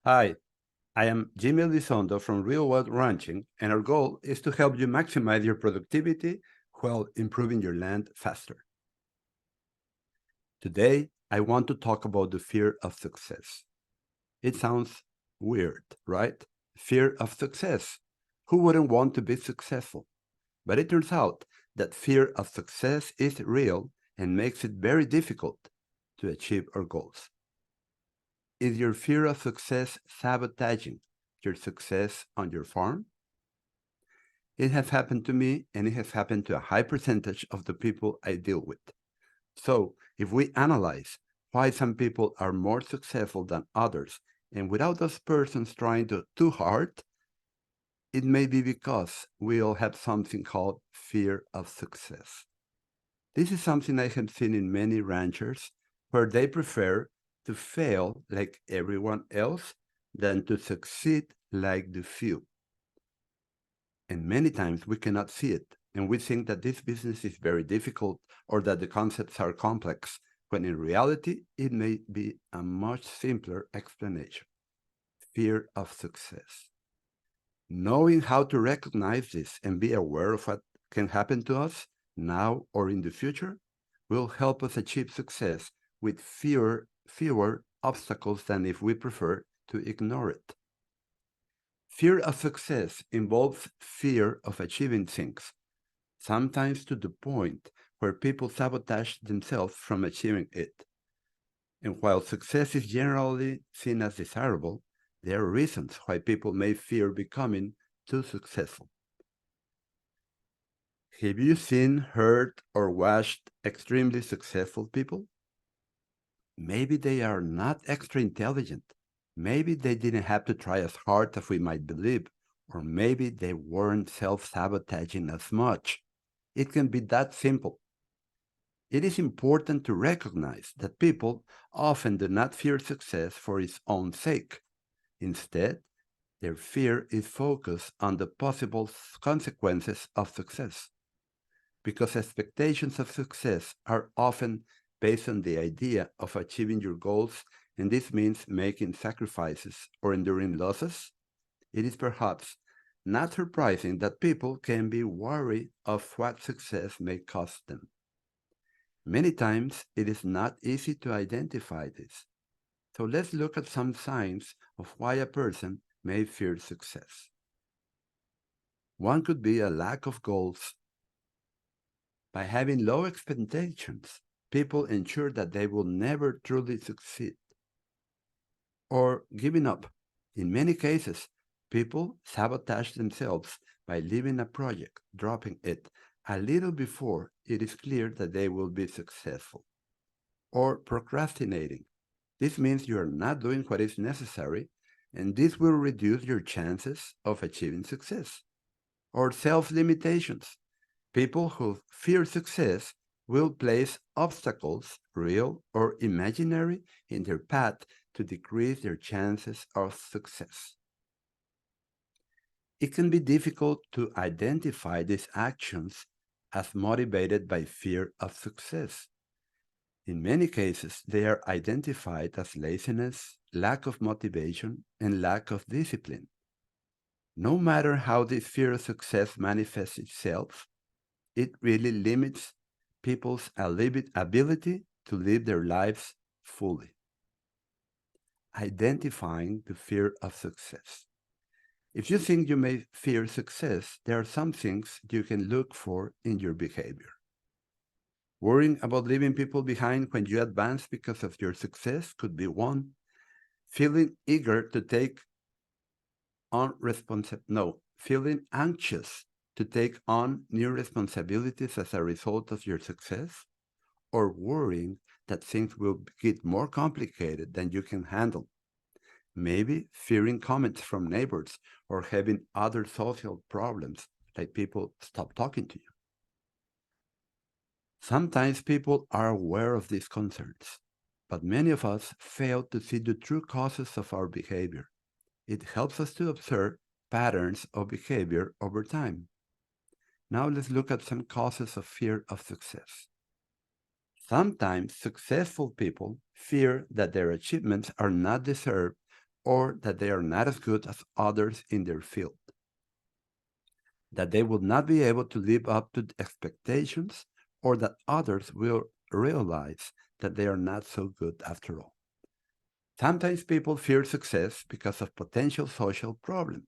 Hi, I am Jaime Elizondo from Real World Ranching, and our goal is to help you maximize your productivity while improving your land faster. Today, I want to talk about the fear of success. It sounds weird, right? Fear of success. Who wouldn't want to be successful? But it turns out that fear of success is real and makes it very difficult to achieve our goals. Is your fear of success sabotaging your success on your farm? It has happened to me, and it has happened to a high percentage of the people I deal with. So, if we analyze why some people are more successful than others, and without those persons trying too hard, it may be because we all have something called fear of success. This is something I have seen in many ranchers where they prefer to fail like everyone else than to succeed like the few. And many times we cannot see it, and we think that this business is very difficult or that the concepts are complex, when in reality it may be a much simpler explanation. Fear of success. Knowing how to recognize this and be aware of what can happen to us now or in the future will help us achieve success with fewer obstacles than if we prefer to ignore it. Fear of success involves fear of achieving things, sometimes to the point where people sabotage themselves from achieving it. And while success is generally seen as desirable, there are reasons why people may fear becoming too successful. Have you seen, heard, or watched extremely successful people? Maybe they are not extra intelligent. Maybe they didn't have to try as hard as we might believe, or maybe they weren't self-sabotaging as much. It can be that simple. It is important to recognize that people often do not fear success for its own sake. Instead, their fear is focused on the possible consequences of success, because expectations of success are often based on the idea of achieving your goals, and this means making sacrifices or enduring losses. It is perhaps not surprising that people can be wary of what success may cost them. Many times, it is not easy to identify this. So let's look at some signs of why a person may fear success. One could be a lack of goals. By having low expectations, people ensure that they will never truly succeed. Or giving up. In many cases, people sabotage themselves by leaving a project, dropping it a little before it is clear that they will be successful. Or procrastinating. This means you are not doing what is necessary, and this will reduce your chances of achieving success. Or self-limitations. People who fear success will place obstacles, real or imaginary, in their path to decrease their chances of success. It can be difficult to identify these actions as motivated by fear of success. In many cases, they are identified as laziness, lack of motivation, and lack of discipline. No matter how this fear of success manifests itself, it really limits people's ability to live their lives fully. Identifying the fear of success. If you think you may fear success, there are some things you can look for in your behavior. Worrying about leaving people behind when you advance because of your success could be one. Feeling eager to take on feeling anxious to take on new responsibilities as a result of your success, or worrying that things will get more complicated than you can handle. Maybe fearing comments from neighbors or having other social problems, like people stop talking to you. Sometimes people are aware of these concerns, but many of us fail to see the true causes of our behavior. It helps us to observe patterns of behavior over time. Now let's look at some causes of fear of success. Sometimes successful people fear that their achievements are not deserved or that they are not as good as others in their field, that they will not be able to live up to the expectations, or that others will realize that they are not so good after all. Sometimes people fear success because of potential social problems.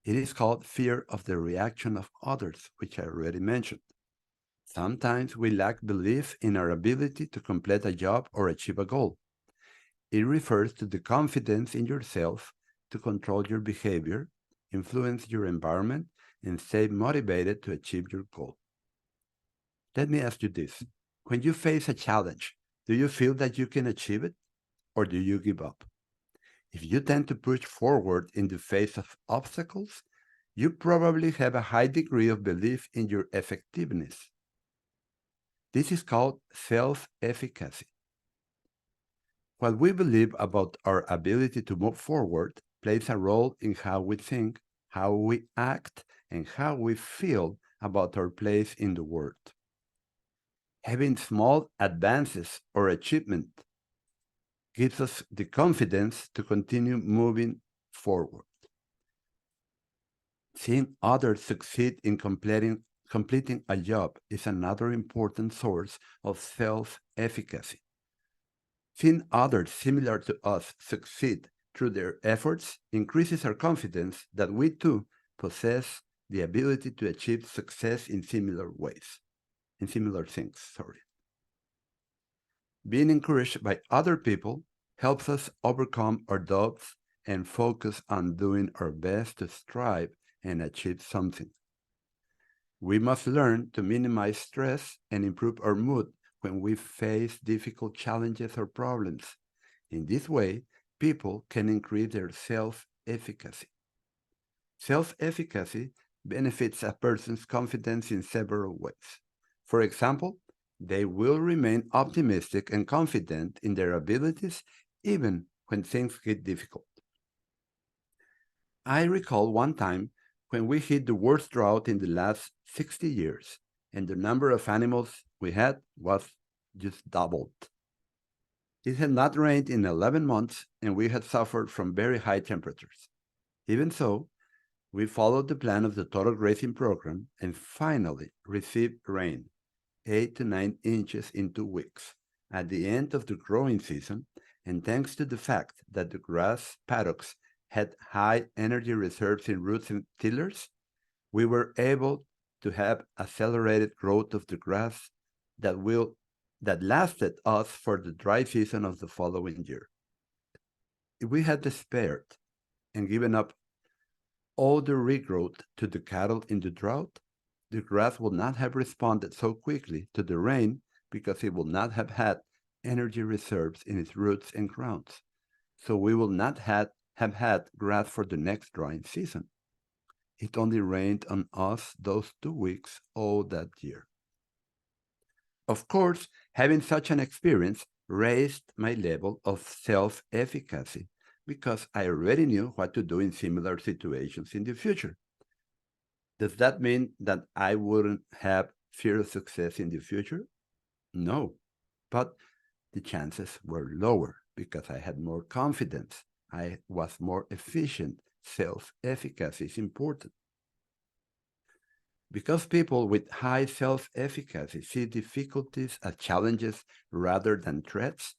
It is called fear of the reaction of others, which I already mentioned. Sometimes we lack belief in our ability to complete a job or achieve a goal. It refers to the confidence in yourself to control your behavior, influence your environment, and stay motivated to achieve your goal. Let me ask you this. When you face a challenge, do you feel that you can achieve it, or do you give up? If you tend to push forward in the face of obstacles, you probably have a high degree of belief in your effectiveness. This is called self-efficacy. What we believe about our ability to move forward plays a role in how we think, how we act, and how we feel about our place in the world. Having small advances or achievement gives us the confidence to continue moving forward. Seeing others succeed in completing a job is another important source of self-efficacy. Seeing others similar to us succeed through their efforts increases our confidence that we too possess the ability to achieve success in similar things. Being encouraged by other people helps us overcome our doubts and focus on doing our best to strive and achieve something. We must learn to minimize stress and improve our mood when we face difficult challenges or problems. In this way, people can increase their self-efficacy. Self-efficacy benefits a person's confidence in several ways. For example, they will remain optimistic and confident in their abilities even when things get difficult. I recall one time when we hit the worst drought in the last 60 years, and the number of animals we had was just doubled. It had not rained in 11 months, and we had suffered from very high temperatures. Even so, we followed the plan of the Total Grazing program and finally received rain, 8 to 9 inches in 2 weeks, at the end of the growing season, and thanks to the fact that the grass paddocks had high energy reserves in roots and tillers, we were able to have accelerated growth of the grass that lasted us for the dry season of the following year. If we had despaired and given up all the regrowth to the cattle in the drought, the grass would not have responded so quickly to the rain because it would not have had energy reserves in its roots and crowns. So we will not have had grass for the next drying season. It only rained on us those 2 weeks all that year. Of course, having such an experience raised my level of self-efficacy because I already knew what to do in similar situations in the future. Does that mean that I wouldn't have fear of success in the future? No, but the chances were lower because I had more confidence. I was more efficient. Self-efficacy is important. Because people with high self-efficacy see difficulties as challenges rather than threats,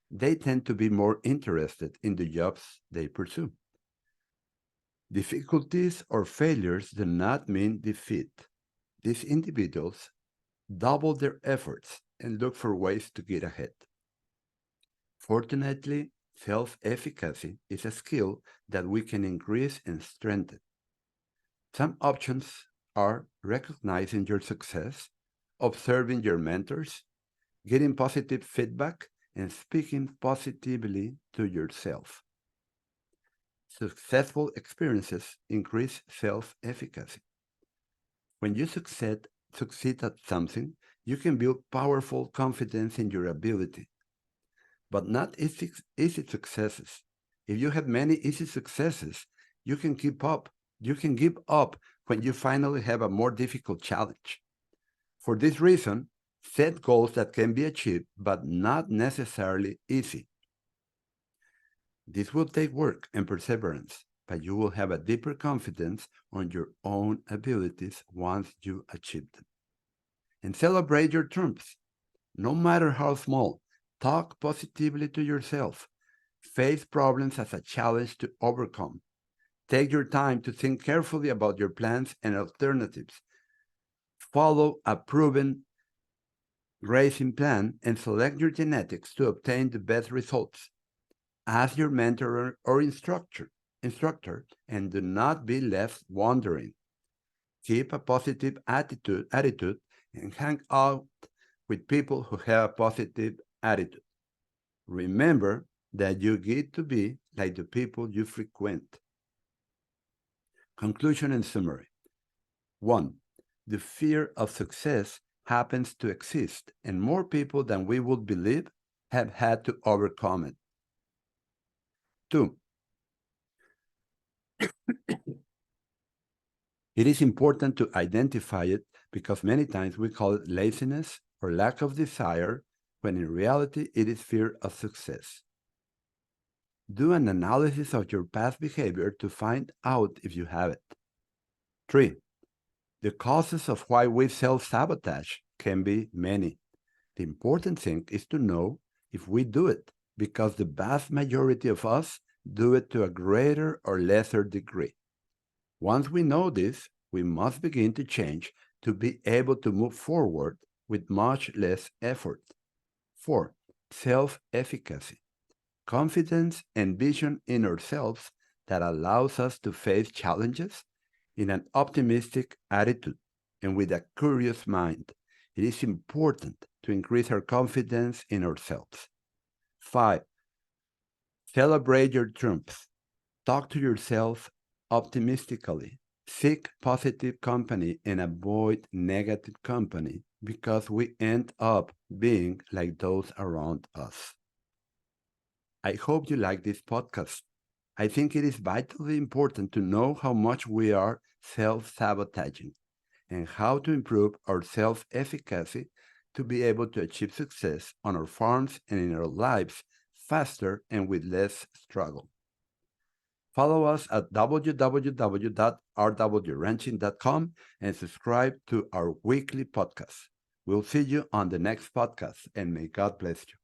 they tend to be more interested in the jobs they pursue. Difficulties or failures do not mean defeat. These individuals double their efforts and look for ways to get ahead. Fortunately, self-efficacy is a skill that we can increase and strengthen. Some options are recognizing your success, observing your mentors, getting positive feedback, and speaking positively to yourself. Successful experiences increase self-efficacy. When you succeed at something, you can build powerful confidence in your ability. But not easy successes. If you have many easy successes, you can give up when you finally have a more difficult challenge. For this reason, set goals that can be achieved, but not necessarily easy. This will take work and perseverance, but you will have a deeper confidence on your own abilities once you achieve them. And celebrate your triumphs, no matter how small. Talk positively to yourself. Face problems as a challenge to overcome. Take your time to think carefully about your plans and alternatives. Follow a proven grazing plan and select your genetics to obtain the best results. Ask your mentor or instructor and do not be left wondering. Keep a positive attitude and hang out with people who have a positive attitude. Remember that you get to be like the people you frequent. Conclusion and summary. 1. The fear of success happens to exist, and more people than we would believe have had to overcome it. 2. It is important to identify it because many times we call it laziness or lack of desire, when in reality it is fear of success. Do an analysis of your past behavior to find out if you have it. 3. The causes of why we self-sabotage can be many. The important thing is to know if we do it, because the vast majority of us do it to a greater or lesser degree. Once we know this, we must begin to change to be able to move forward with much less effort. 4. Self-efficacy. Confidence and vision in ourselves that allows us to face challenges in an optimistic attitude and with a curious mind. It is important to increase our confidence in ourselves. 5. Celebrate your triumphs. Talk to yourself optimistically. Seek positive company and avoid negative company, because we end up being like those around us. I hope you like this podcast. I think it is vitally important to know how much we are self-sabotaging and how to improve our self-efficacy to be able to achieve success on our farms and in our lives faster and with less struggle. Follow us at www.rwranching.com and subscribe to our weekly podcast. We'll see you on the next podcast, and may God bless you.